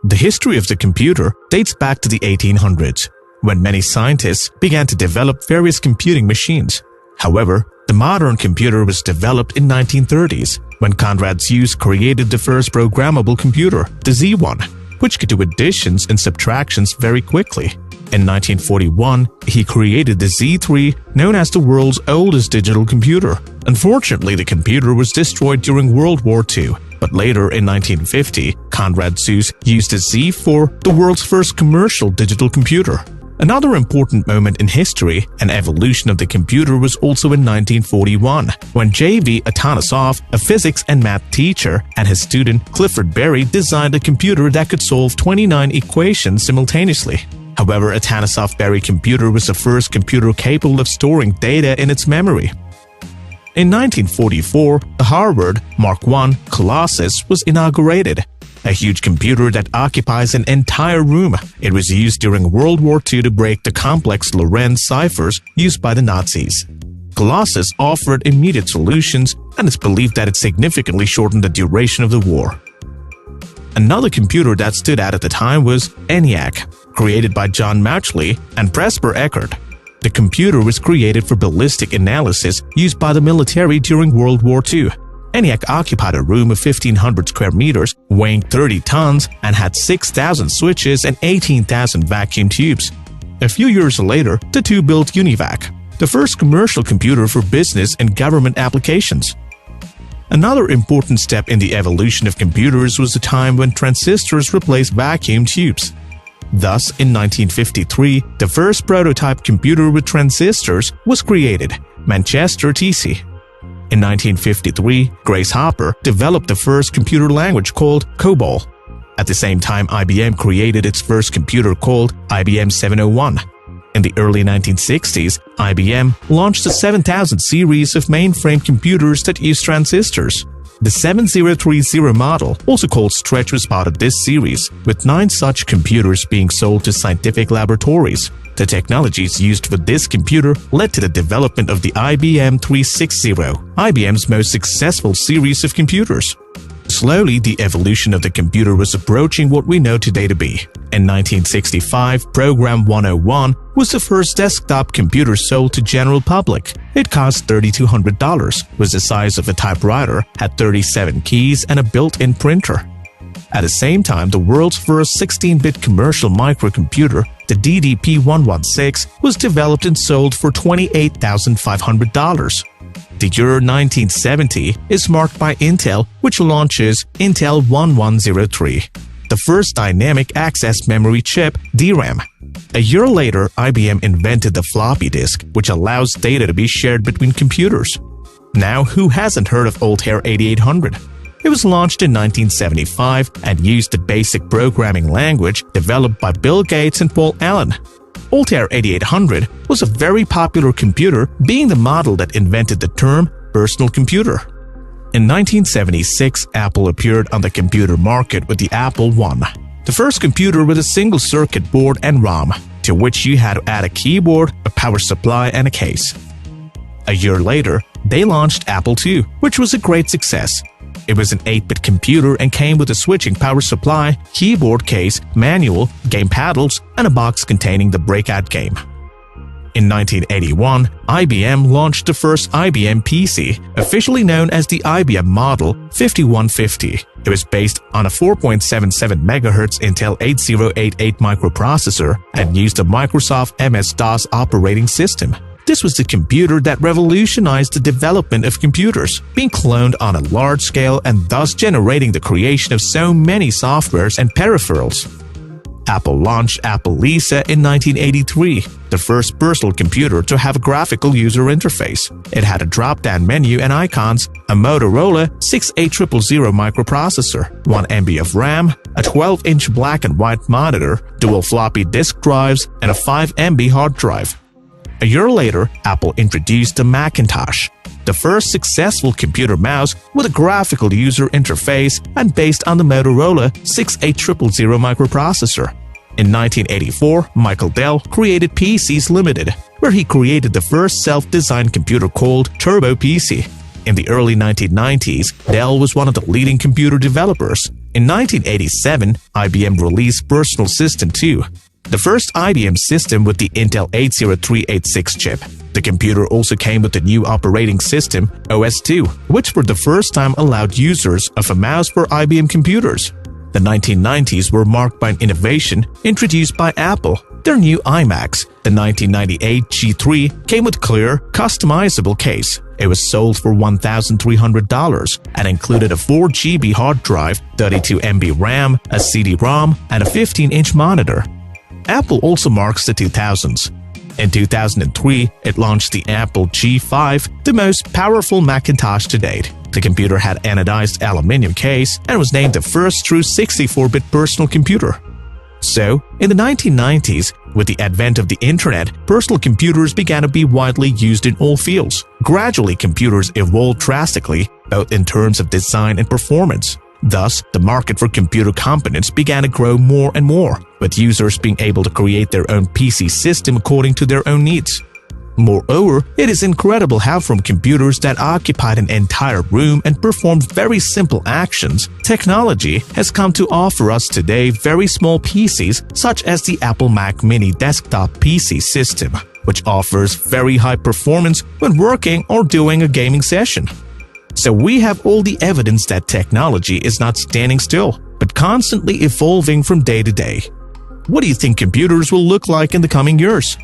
The history of the computer dates back to the 1800s, when many scientists began to develop various computing machines. However, the modern computer was developed in 1930s, when Konrad Zuse created the first programmable computer, the Z1, which could do additions and subtractions very quickly. In 1941, he created the Z3, known as the world's oldest digital computer. Unfortunately, the computer was destroyed during World War II, but later in 1950, Konrad Zuse used the Z4, the world's first commercial digital computer. Another important moment in history and evolution of the computer was also in 1941, when J.V. Atanasov, a physics and math teacher, and his student Clifford Berry designed a computer that could solve 29 equations simultaneously. However, Atanasov-Berry computer was the first computer capable of storing data in its memory. In 1944, the Harvard Mark I Colossus was inaugurated, a huge computer that occupies an entire room. It was used during World War II to break the complex Lorenz ciphers used by the Nazis. Colossus offered immediate solutions, and it's believed that it significantly shortened the duration of the war. Another computer that stood out at the time was ENIAC, created by John Mauchly and Presper Eckert. The computer was created for ballistic analysis used by the military during World War II. ENIAC occupied a room of 1,500 square meters, weighing 30 tons, and had 6,000 switches and 18,000 vacuum tubes. A few years later, the two built UNIVAC, the first commercial computer for business and government applications. Another important step in the evolution of computers was the time when transistors replaced vacuum tubes. Thus, in 1953, the first prototype computer with transistors was created, Manchester TC. In 1953, Grace Hopper developed the first computer language called COBOL. At the same time, IBM created its first computer called IBM 701. In the early 1960s, IBM launched the 7000 series of mainframe computers that used transistors. The 7030 model, also called Stretch, was part of this series, with 9 such computers being sold to scientific laboratories. The technologies used for this computer led to the development of the IBM 360, IBM's most successful series of computers. Slowly, the evolution of the computer was approaching what we know today to be. In 1965, Program 101 was the first desktop computer sold to general public. It cost $3,200, was the size of a typewriter, had 37 keys, and a built-in printer. At the same time, the world's first 16-bit commercial microcomputer, the DDP-116, was developed and sold for $28,500. The year 1970 is marked by Intel, which launches Intel 1103, the first dynamic access memory chip, DRAM. A year later, IBM invented the floppy disk, which allows data to be shared between computers. Now, who hasn't heard of Altair 8800? It was launched in 1975 and used the basic programming language developed by Bill Gates and Paul Allen. Altair 8800 was a very popular computer, being the model that invented the term personal computer. In 1976, Apple appeared on the computer market with the Apple I, the first computer with a single circuit board and ROM, to which you had to add a keyboard, a power supply, and a case. A year later, they launched Apple II, which was a great success. It was an 8-bit computer and came with a switching power supply, keyboard case, manual, game paddles, and a box containing the Breakout game. In 1981, IBM launched the first IBM PC, officially known as the IBM Model 5150. It was based on a 4.77 MHz Intel 8088 microprocessor and used a Microsoft MS-DOS operating system. This was the computer that revolutionized the development of computers, being cloned on a large scale and thus generating the creation of so many softwares and peripherals. Apple launched Apple Lisa in 1983, the first personal computer to have a graphical user interface. It had a drop-down menu and icons, a Motorola 68000 microprocessor, 1 MB of RAM, a 12-inch black and white monitor, dual floppy disk drives, and a 5 MB hard drive. A year later, Apple introduced the Macintosh, the first successful computer mouse with a graphical user interface and based on the Motorola 68000 microprocessor. In 1984, Michael Dell created PCs Limited, where he created the first self-designed computer called Turbo PC. In the early 1990s, Dell was one of the leading computer developers. In 1987, IBM released Personal System 2, the first IBM system with the Intel 80386 chip. The computer also came with a new operating system, OS/2, which for the first time allowed users of a mouse for IBM computers. The 1990s were marked by an innovation introduced by Apple, their new iMacs. The 1998 G3 came with clear, customizable case. It was sold for $1,300 and included a 4 GB hard drive, 32 MB RAM, a CD-ROM, and a 15-inch monitor. Apple also marks the 2000s. In 2003, it launched the Apple G5, the most powerful Macintosh to date. The computer had anodized aluminum case and was named the first true 64-bit personal computer. So, in the 1990s, with the advent of the internet, personal computers began to be widely used in all fields. Gradually, computers evolved drastically, both in terms of design and performance. Thus, the market for computer components began to grow more and more, with users being able to create their own PC system according to their own needs. Moreover, it is incredible how from computers that occupied an entire room and performed very simple actions, technology has come to offer us today very small PCs such as the Apple Mac Mini desktop PC system, which offers very high performance when working or doing a gaming session. So we have all the evidence that technology is not standing still, but constantly evolving from day to day. What do you think computers will look like in the coming years?